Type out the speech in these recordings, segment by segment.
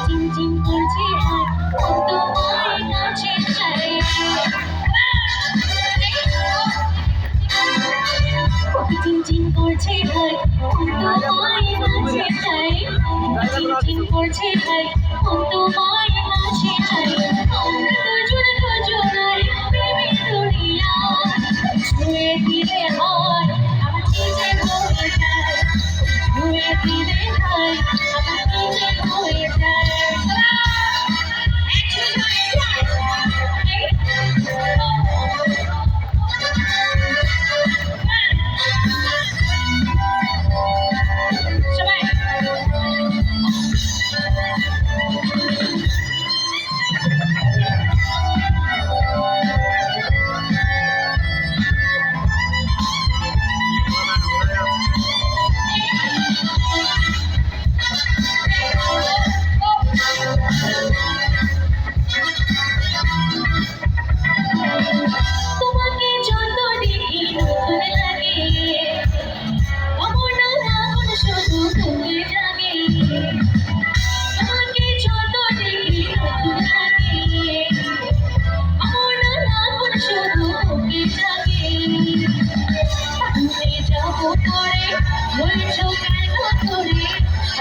চিনচিন করছে হাত তোমার কাছে চাই চিনচিন করছে হাত তোমার কাছে চাই চিনচিন করছে হাত তোমার কাছে চাই আমরা দুজন দুজনার প্রেমের দুনিয়া ছুঁয়ে দিলে হয় আমার নিজে হয়ে যায় ছুঁয়ে দিলে হয় আমার নিজে হয়ে যায় তোমাকে যত দেখি নতুন লাগে অমন আগুন শুধু তোকে জাগে তোমাকে যত দেখি নতুন লাগে অমন আগুন শুধু তোকে জাগে ভুলে যাবো করে বলছো কেন করে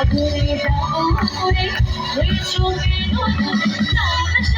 ভুলে যাবো করে বলছো কেন করে